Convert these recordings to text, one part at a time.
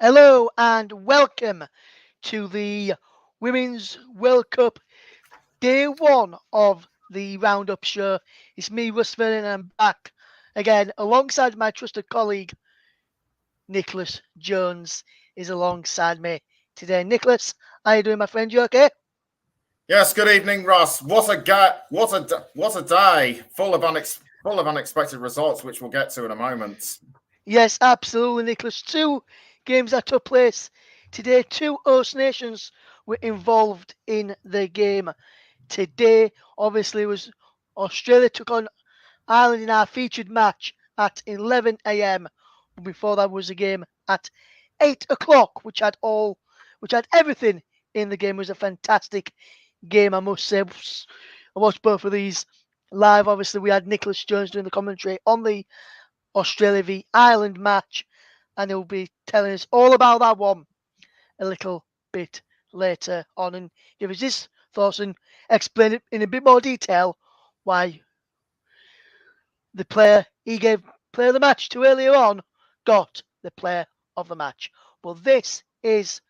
Hello and welcome to the Women's World Cup Day 1 of the Roundup Show. It's me, Russ, Vernon, and I'm back again alongside my trusted colleague, Nicholas Jones, is alongside me today. Nicholas, how you doing, my friend? You okay? Yes, good evening, Russ. What a day full of unexpected results, which we'll get to in a moment. Yes, absolutely, Nicholas. Two games that took place today. Two host nations were involved in the game. Today, obviously, was Australia took on Ireland in our featured match at 11 a.m. Before that was a game at 8 o'clock, which had everything in the game. It was a fantastic game, I must say. I watched both of these live. Obviously, we had Nicholas Jones doing the commentary on the Australia v Ireland match, and he'll be telling us all about that one a little bit later on and give us his thoughts and explain it in a bit more detail why the player he gave player of the match to earlier on got the player of the match. Well, this is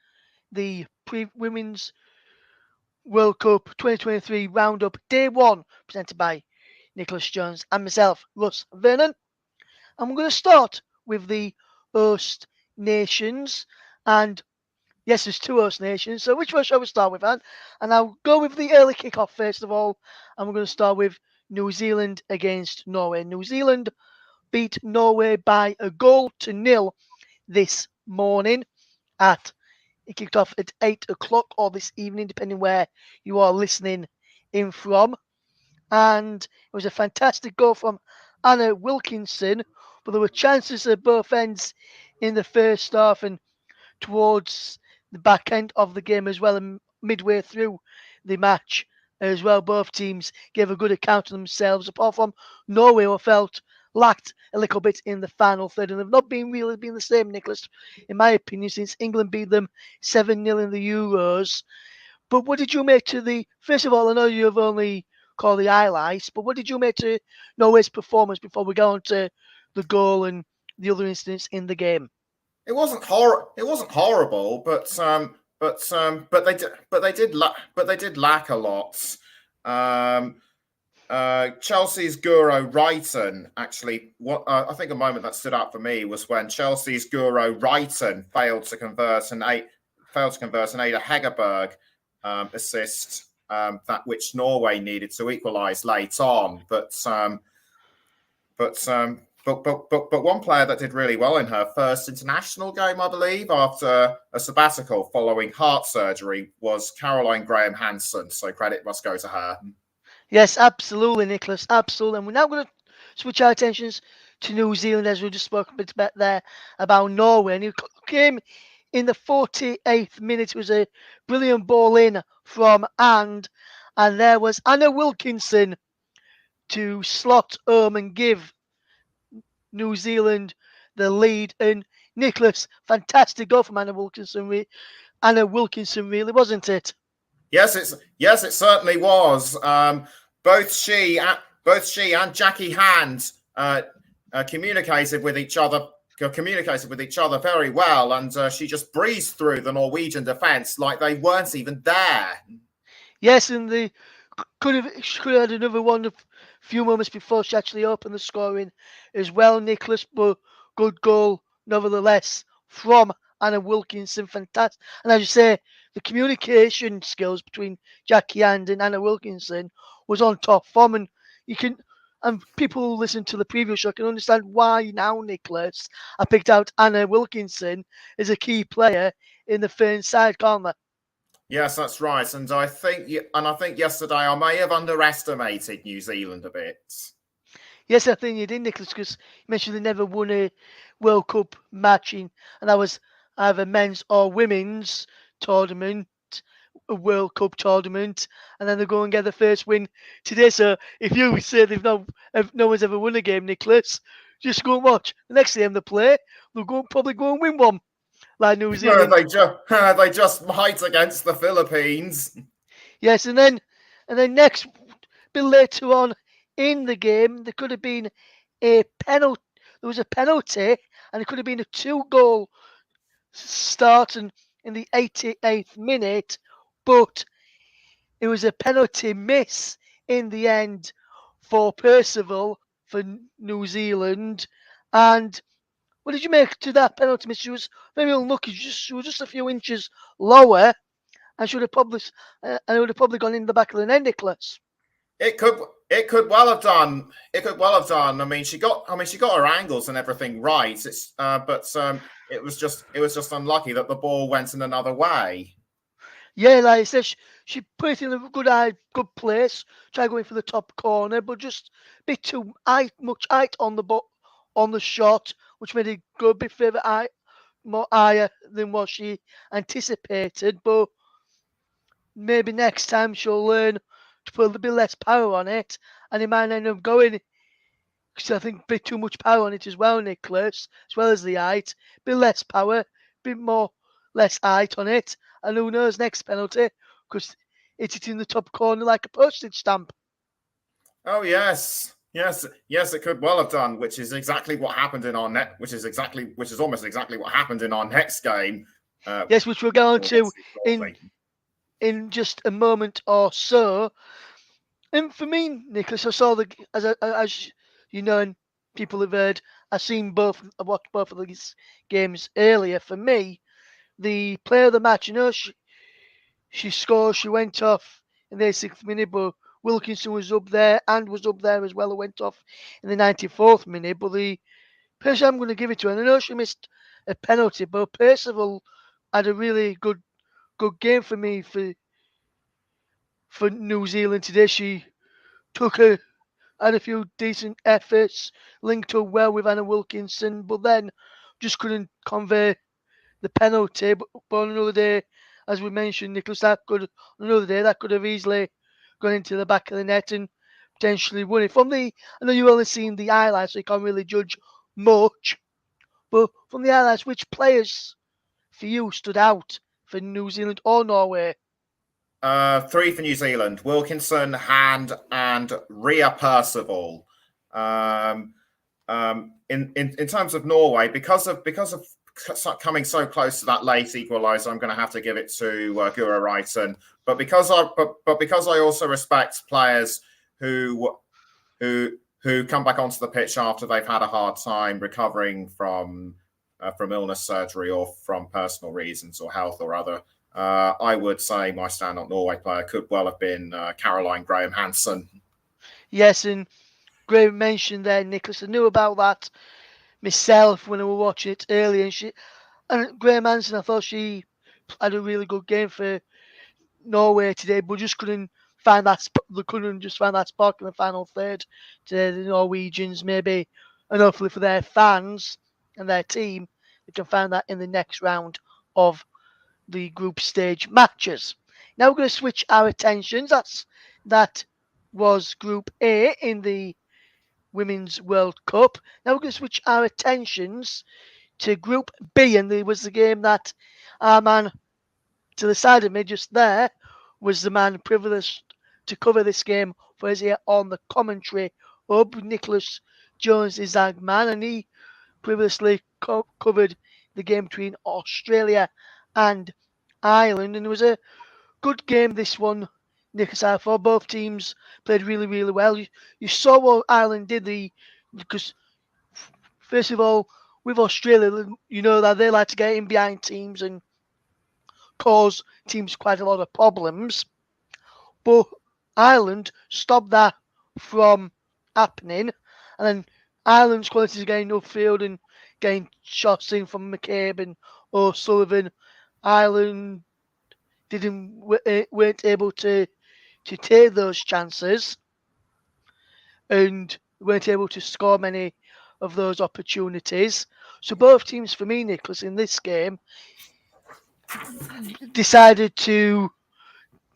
the Women's World Cup 2023 Roundup Day 1 presented by Nicholas Jones and myself, Russ Vernon. And we're going to start with the host nations. And yes, there's two host nations. So which one shall we start with, Anne? And I'll go with the early kickoff first of all. And we're going to start with New Zealand against Norway. New Zealand beat Norway by a goal to nil this morning. It kicked off at 8 o'clock or this evening, depending where you are listening in from. And it was a fantastic goal from Anna Wilkinson, but there were chances at both ends in the first half and towards the back end of the game as well, and midway through the match as well. Both teams gave a good account of themselves, apart from Norway, who felt lacked a little bit in the final third, and they've not been really been the same, Nicholas, in my opinion, since England beat them 7-0 in the Euros. But what did you make to the? First of all, I know you've only called the highlights, but what did you make to Norway's performance before we go on to the goal and the other incidents in the game? It wasn't horrible, but they did lack a lot. Um, Chelsea's Guro Wrighton actually. What I think a moment that stood out for me was when Chelsea's Guro Wrighton failed to convert an Ada Hegerberg assist that which Norway needed to equalise late on. But one player that did really well in her first international game, I believe, after a sabbatical following heart surgery, was Caroline Graham Hansen. So credit must go to her. Yes, absolutely, Nicholas, absolutely. And we're now going to switch our attentions to New Zealand, as we just spoke a bit about there about Norway. And it came in the 48th minute. It was a brilliant ball in from and there was Anna Wilkinson to slot home and give New Zealand the lead. And Nicholas, fantastic goal from Anna Wilkinson. Anna Wilkinson, really, wasn't it? Yes, it certainly was. Both she and Jackie Hand communicated with each other very well, and she just breezed through the Norwegian defence like they weren't even there. Yes, and they could have had another one a few moments before she actually opened the scoring as well, Nicholas. But good goal nevertheless from Anna Wilkinson. Fantastic. And as you say, the communication skills between Jackie Hand and Anna Wilkinson was on top form, and people who listen to the previous show can understand why now, Nicholas. I picked out Anna Wilkinson as a key player in the Fern side, can't they? Yes, that's right. And I think yesterday I may have underestimated New Zealand a bit. Yes, I think you did, Nicholas, because you mentioned they never won a World Cup matching, and that was either men's or women's tournament, a World Cup tournament, and then they go and get the first win today. So if you say if no one's ever won a game, Nicholas, just go and watch. The next game they play, probably go and win one, like New Zealand. They just might against the Philippines. Yes, and then next bit later on in the game, there could have been a penalty. There was a penalty, and it could have been a 2-goal starting in the 88th minute, but it was a penalty miss in the end for Percival for New Zealand. And what did you make to that penalty miss? She was very unlucky. She was just a few inches lower, and should have probably and it would have probably gone in the back of the net, Nicholas. It could it could well have done. It could well have done. I mean she got her angles and everything right. But it was just unlucky that the ball went in another way. Yeah, like I said, she put it in a good place. Tried going for the top corner, but just a bit too much height on on the shot, which made it go a bit further more higher than what she anticipated. But maybe next time she'll learn to put a little bit less power on it, and it might end up going. Because I think a bit too much power on it as well, Nicholas, as well as the height. Bit less power, bit more less height on it, and who knows next penalty because it's it in the top corner like a postage stamp. Oh yes, yes, yes. It could well have done, which is exactly what happened in our net. Which is almost exactly what happened in our next game. Yes, which we'll go on to in Shortly. in just a moment or so. And for me, Nicholas, I saw the as you know, and people have heard, I've seen both. I watched both of these games earlier. For me, the player of the match, she scored, she went off in the 86th minute, but Wilkinson was up there and was up there as well, who went off in the 94th minute. But the person I'm going to give it to, and I know she missed a penalty, but Percival had a really good game for me for New Zealand today. She took had a few decent efforts, linked up well with Anna Wilkinson, but then just couldn't convey the penalty. But on another day, as we mentioned, Nicholas, another day that could have easily gone into the back of the net and potentially won it. I know you've only seen the highlights, so you can't really judge much. But from the highlights, which players for you stood out for New Zealand or Norway? Three for New Zealand: Wilkinson, Hand, and Ria Percival. In terms of Norway, because of coming so close to that late equaliser, I'm going to have to give it to Guro Reiten. But because I also respect players who who come back onto the pitch after they've had a hard time recovering from illness, surgery, or from personal reasons or health or other. I would say my stand-up Norway player could well have been Caroline Graham Hansen. Yes, and Graham mentioned there, Nicholas. I knew about that myself when I was watching it earlier, and Graham Hansen, I thought she had a really good game for Norway today, but just couldn't find that. They couldn't just find that spark in the final third. Today, the Norwegians maybe, and hopefully for their fans and their team, they can find that in the next round of the group stage matches. Now we're going to switch our attentions. That was Group A in the Women's World Cup. Now we're going to switch our attentions to Group B, and there was the game that our man to the side of me just there was the man privileged to cover this game for us here on the commentary hub. Nicholas Jones is our man, and he previously covered the game between Australia and Ireland, and it was a good game, this one, Nicholas. I thought both teams played really well. You saw what Ireland did, because first of all, with Australia, you know that they like to get in behind teams and cause teams quite a lot of problems. But Ireland stopped that from happening, and then Ireland's quality is getting upfield and getting shots in from McCabe and O'Sullivan. Ireland weren't able to take those chances and weren't able to score many of those opportunities. So both teams, for me, Nicholas, in this game decided to,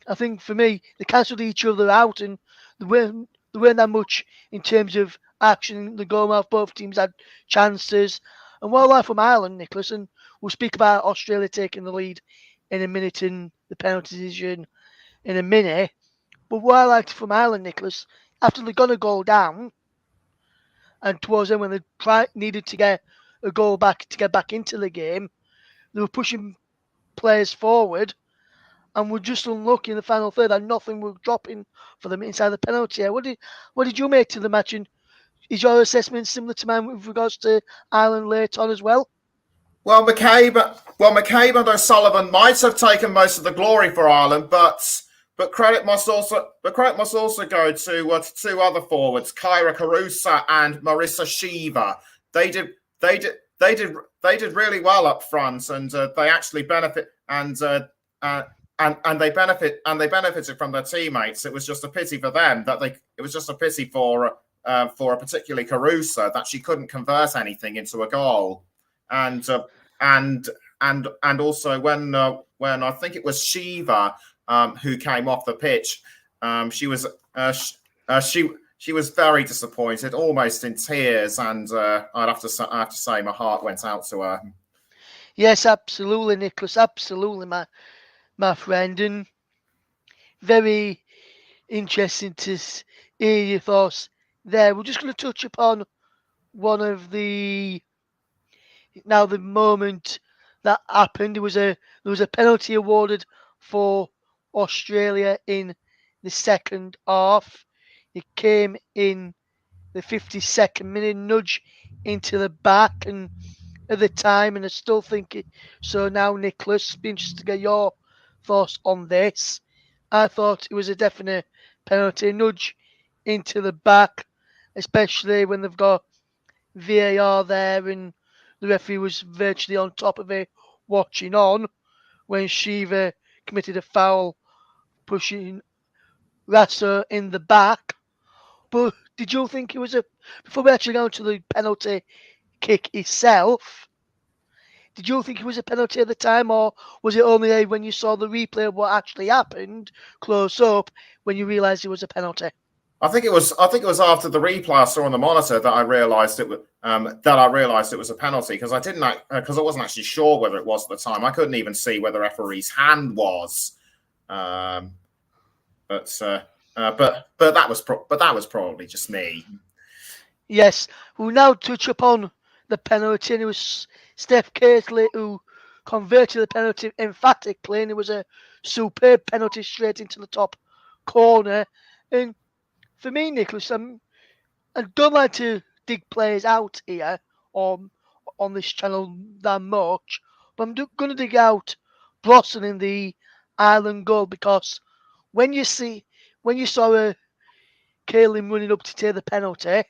I think for me, they cancelled each other out, and there weren't that much in terms of action in the goal mouth. Both teams had chances. And what I like from Ireland, Nicholas, and we'll speak about Australia taking the lead in a minute in the penalty decision in a minute. But what I liked from Ireland, Nicholas, after they got a goal down, and towards then when they needed to get a goal back to get back into the game, they were pushing players forward and were just unlucky in the final third, and nothing was dropping for them inside the penalty area. What did you make to the match? And is your assessment similar to mine with regards to Ireland later on as well? McCabe and O'Sullivan might have taken most of the glory for Ireland, but credit must also go to two other forwards, Kyra Carusa and Marissa Shiva. They did they did they did really well up front, and they actually benefit and they benefited from their teammates. It was just a pity for them that they. It was just a pity for particularly Carusa that she couldn't convert anything into a goal, and and also when I think it was Shiva who came off the pitch, she was she was very disappointed, almost in tears, and I have to say my heart went out to her. Yes, absolutely, Nicholas. Absolutely, my friend, and very interesting to hear your thoughts there. We're just going to touch upon one of the moment that happened. There was a penalty awarded for Australia in the second half. It came in the 52nd minute, nudge into the back, and at the time, and I still think it. So now, Nicholas, be interested to get your thoughts on this. I thought it was a definite penalty, nudge into the back, especially when they've got VAR there and the referee was virtually on top of it, watching on when Shiva committed a foul, pushing Russ in the back. But did you think it was a? Before we actually go to the penalty kick itself, did you think it was a penalty at the time, or was it only when you saw the replay of what actually happened close up when you realised it was a penalty? I think it was after the replay I saw on the monitor that I realised it was a penalty, because I wasn't actually sure whether it was at the time. I couldn't even see where the referee's hand was, but that was probably just me. Yes, we'll now touch upon the penalty, and it was Steph Casely who converted the penalty emphatically, and it was a superb penalty straight into the top corner. And for me, Nicholas, I don't like to dig players out here on this channel that much, but I'm going to dig out Blossom in the Ireland goal, because when you saw Kaylin running up to take the penalty,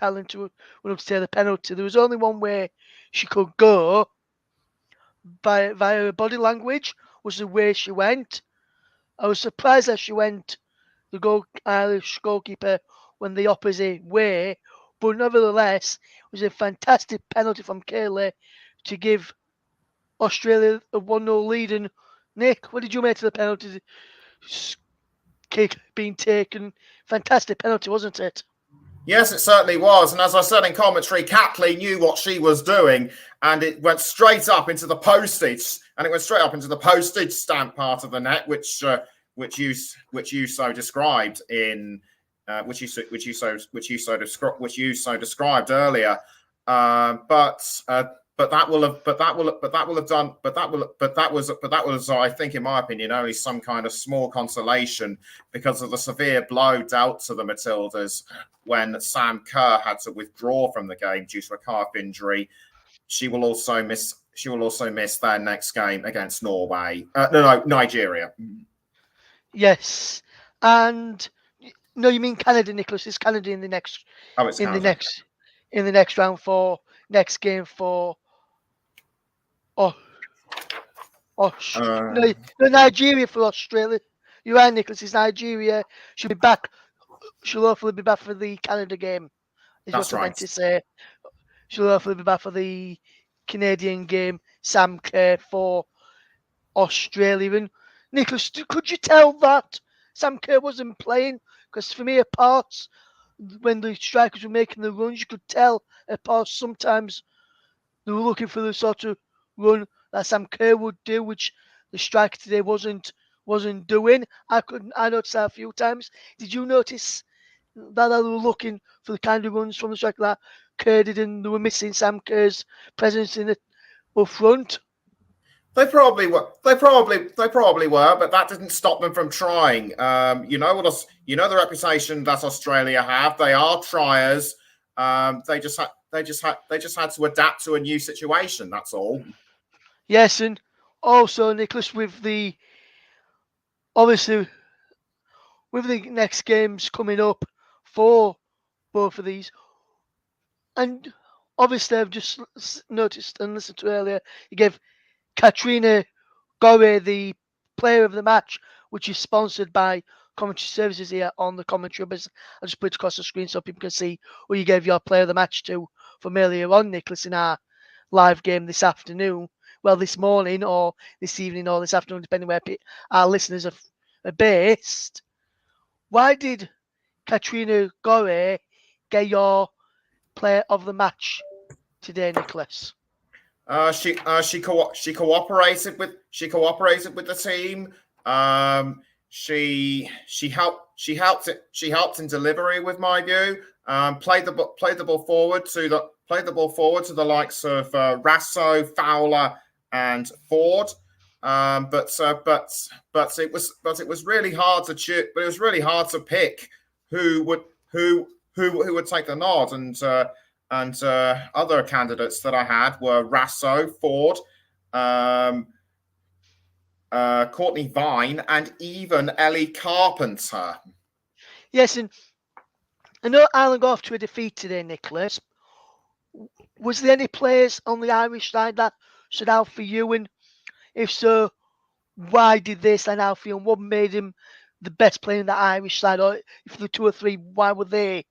run up to take the penalty, there was only one way she could go via her body language, was the way she went. I was surprised that she went the Irish goalkeeper went the opposite way, but nevertheless, it was a fantastic penalty from Kaylee to give Australia a 1-0 lead. And Nick, what did you make of the penalty kick being taken? Fantastic penalty, wasn't it? Yes, it certainly was. And as I said in commentary, Catley knew what she was doing, and it went straight up into the postage, stamp part of the net, which you so described in which you so described earlier. But that was, I think, in my opinion, only some kind of small consolation because of the severe blow dealt to the Matildas when Sam Kerr had to withdraw from the game due to a calf injury. She will also miss their next game against Nigeria. Yes, and no, you mean Canada, Nicholas? It's Canada in the next. Oh, it's Canada. In the next round for next game for. No, Nigeria for Australia. You're right, Nicholas. It's Nigeria. She'll be back. She'll hopefully be back for the Canada game. Is That's what I right. meant to say. She'll hopefully be back for the Canadian game. Sam Kerr for Australia. And Nicholas, could you tell that Sam Kerr wasn't playing? Because for me, at parts, when the strikers were making the runs, you could tell at parts sometimes they were looking for the sort of run that Sam Kerr would do, which the striker today wasn't doing. I noticed that a few times. Did you notice that they were looking for the kind of runs from the striker that Kerr did, and they were missing Sam Kerr's presence in the up front? They probably were. They probably were, but that didn't stop them from trying. You know the reputation that Australia have. They are triers. They just had to adapt to a new situation. That's all. Yes, and also Nicholas, with the obviously with the next games coming up for both of these, and obviously I've just noticed and listened to earlier, you gave Katrina Gore the player of the match, which is sponsored by Commentary Services here on the commentary. But I just put it across the screen so people can see who you gave your player of the match to from earlier on, Nicholas, in our live game this afternoon. Well, this morning or this evening or this afternoon, depending where our listeners are based. Why did Katrina Gore get your player of the match today, Nicholas? She cooperated with the team. She helped in delivery, with my view. Played the ball forward to the likes of Rasso, Fowler, and Ford. But it was really hard to choose. But it was really hard to pick who would who would take the nod. And other candidates that I had were Rasso, Ford, Courtney Vine, and even Ellie Carpenter. Yes, and I know Ireland got off to a defeat today, Nicholas. Was there any players on the Irish side that stood out for you? And if so, why did they stand out for you? And what made him the best player in the Irish side? Or if the two or three, why were they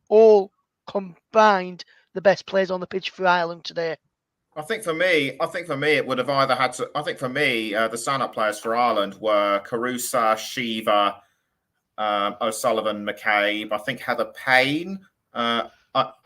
all combined the best players on the pitch for Ireland today? I think for me, it would have either had to. I think for me, the stand-up players for Ireland were Carusa, Shiva, O'Sullivan, McCabe. I think Heather Payne. I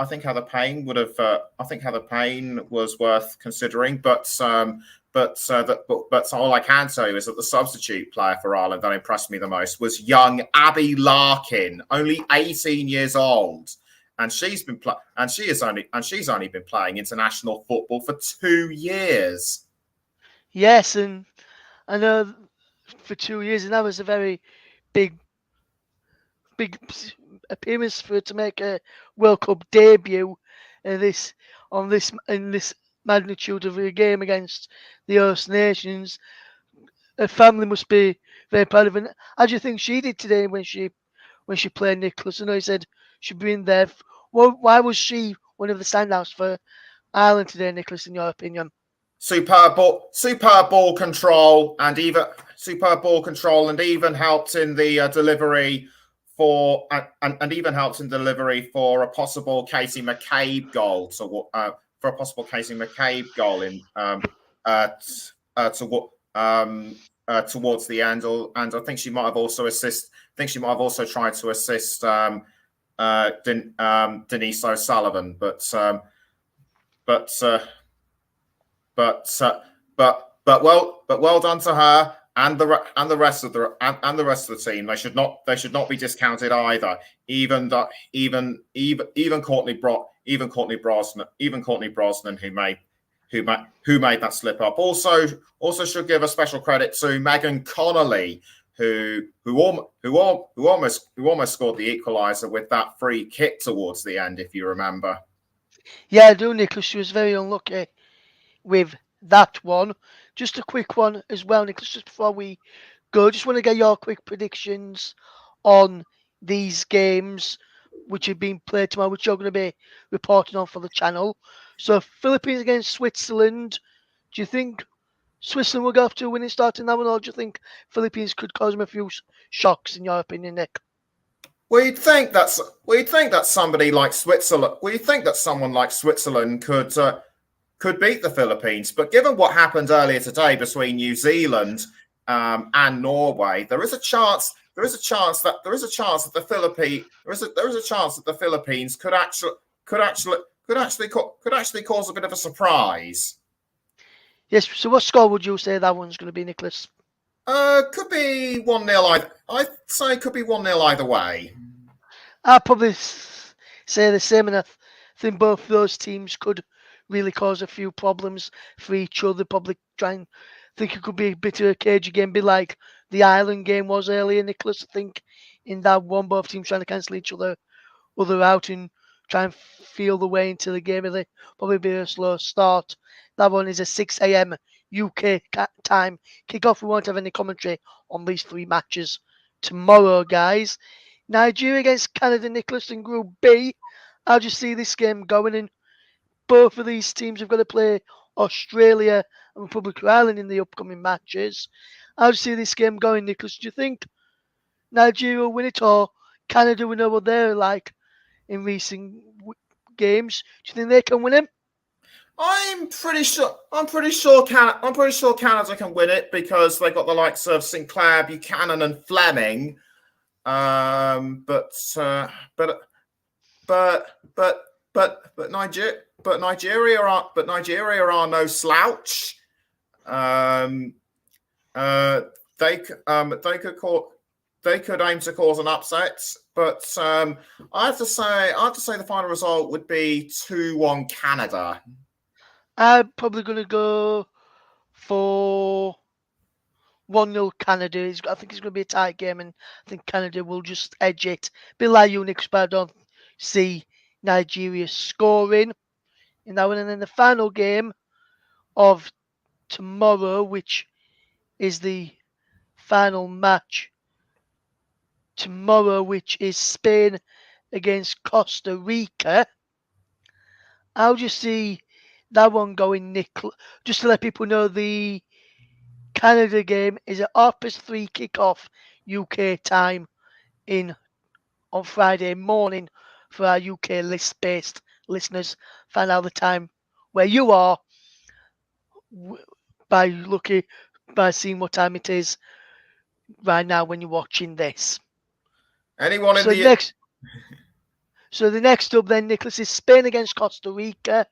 think Heather Payne would have. I think Heather Payne was worth considering, but all I can tell you is that the substitute player for Ireland that impressed me the most was young Abby Larkin, only 18 years old, and she's only been playing international football for 2 years. Yes, and I know for 2 years, and that was a very big appearance for her to make a World Cup debut in this magnitude of a game against the host nations. Her family must be very proud of her. How do you think she did today when she played, Nicholas? I know you said she'd been there. Why was she one of the standouts for Ireland today, Nicholas, in your opinion? Superb ball control, and even helped in the delivery for and even helped in delivery for a possible Casey McCabe goal in towards the end, and I think she might have also tried to assist Denise O'Sullivan, but well done to her and the rest of the team. They should not be discounted either. Even Courtney Brosnan, who made that slip up. Also should give a special credit to Megan Connolly, who almost scored the equaliser with that free kick towards the end, if you remember. Yeah, I do, Nicholas. She was very unlucky with that one. Just a quick one as well, Nicholas, just before we go. Just want to get your quick predictions on these games which have been played tomorrow, which you're going to be reporting on for the channel. So Philippines against Switzerland. Do you think Switzerland will go off to a winning start in that one, or do you think Philippines could cause them a few shocks, in your opinion, Nick? We'd think that somebody like Switzerland. We think that someone like Switzerland could beat the Philippines, but given what happened earlier today between New Zealand and Norway, there is a chance that the Philippines could actually cause a bit of a surprise. Yes. So what score would you say that one's going to be, Nicholas? Could be 1-0 either. I'd say it could be 1-0 either way. I'd probably say the same, and I think both those teams could really cause a few problems for each other. Probably try and think it could be a bit of a cagey game, be like the Ireland game was earlier, Nicholas. I think in that one, both teams trying to cancel each other out and try and feel the way into the game. It'll probably be a slow start. That one is a 6 a.m. UK time kickoff. We won't have any commentary on these three matches tomorrow, guys. Nigeria against Canada, Nicholas, in Group B. How do you see this game going? And both of these teams have got to play Australia and Republic of Ireland in the upcoming matches. How do you see this game going, Nicholas? Do you think Nigeria will win it, or Canada will know what they're like in recent games? Do you think they can win it? I'm pretty sure Canada can win it because they got the likes of Sinclair, Buchanan, and Fleming. But Nigeria are no slouch. They could aim to cause an upset, but I have to say the final result would be 2-1 Canada. I'm probably going to go for 1-0 Canada. I think it's going to be a tight game, and I think Canada will just edge it. Be like Unix, but I don't see Nigeria scoring in that one. And then the final game of tomorrow, which is the final match tomorrow, which is Spain against Costa Rica. How do you see that one going, Nick? Just to let people know, the Canada game is at 3:30 kickoff UK time on Friday morning for our UK list-based listeners. Find out the time where you are by seeing what time it is right now when you're watching this. So the next up then, Nicholas, is Spain against Costa Rica.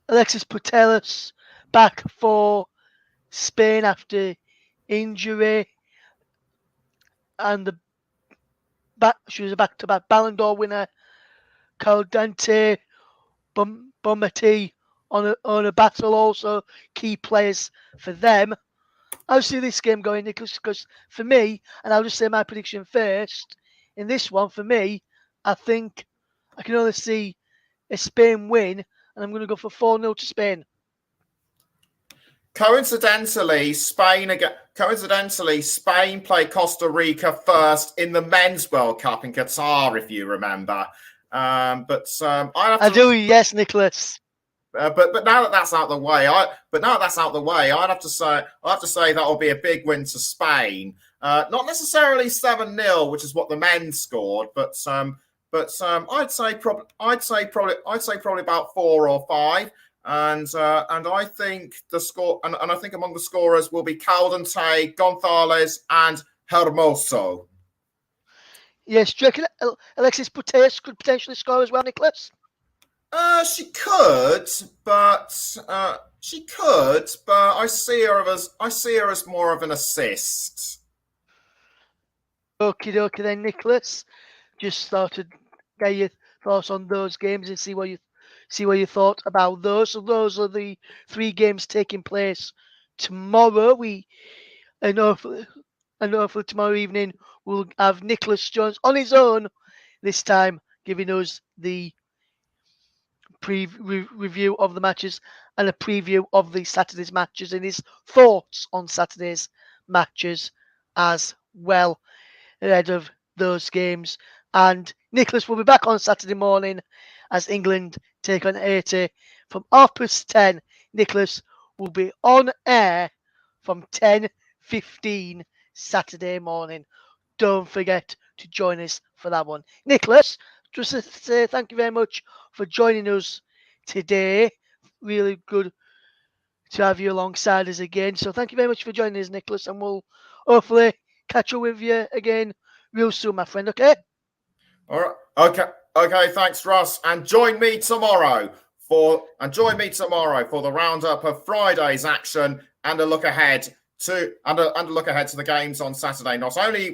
Alexis Putellas back for Spain after injury, and she was a back-to-back Ballon d'Or winner, Caldente, Bomati on a battle, also key players for them. I'll see this game going, Nicholas, because for me, and I'll just say my prediction first, in this one, for me, I think I can only see a Spain win, and I'm going to go for 4-0 to Spain. Coincidentally, Spain played Costa Rica first in the Men's World Cup in Qatar, if you remember. I do, yes, Nicholas. But now that that's out the way, I'd have to say that'll be a big win to Spain. Not necessarily 7-0, which is what the men scored, but I'd say probably about 4 or 5. And I think the score, and I think among the scorers will be Caldente, Gonzalez, and Hermoso. Yes, do you reckon Alexis Putellas could potentially score as well, Nicholas? She could, but I see her as more of an assist. Okie dokie then, Nicholas. Just thought to get your thoughts on those games and see what you thought about those. So those are the 3 games taking place tomorrow. I know for tomorrow evening we'll have Nicholas Jones on his own this time, giving us the review of the matches and a preview of the Saturday's matches and his thoughts on Saturday's matches as well ahead of those games. And Nicholas will be back on Saturday morning as England take on Haiti from 10:30. Nicholas will be on air from 10:15 Saturday morning. Don't forget to join us for that one. Nicholas, just to say thank you very much for joining us today. Really good to have you alongside us again. So thank you very much for joining us, Nicholas, and we'll hopefully catch up with you again real soon, my friend. Okay? All right. Okay. Thanks, Russ. And join me tomorrow for the roundup of Friday's action and a look ahead to the games on Saturday. Not only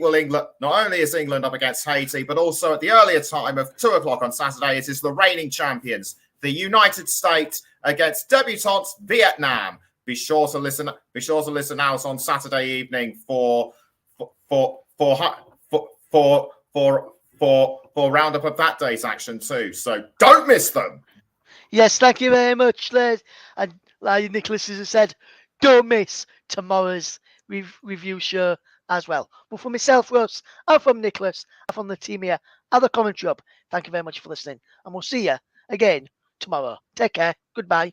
is England up against Haiti, but also at the earlier time of 2:00 on Saturday, it is the reigning champions, the United States against debutantes Vietnam. Be sure to listen out on Saturday evening for roundup of that day's action too. So don't miss them. Yes, thank you very much, Les. And like Nicholas has said, don't miss tomorrow's review show as well. But for myself, Russ, and from Nicholas, and from the team here at the Commentary Hub, thank you very much for listening. And we'll see you again tomorrow. Take care. Goodbye.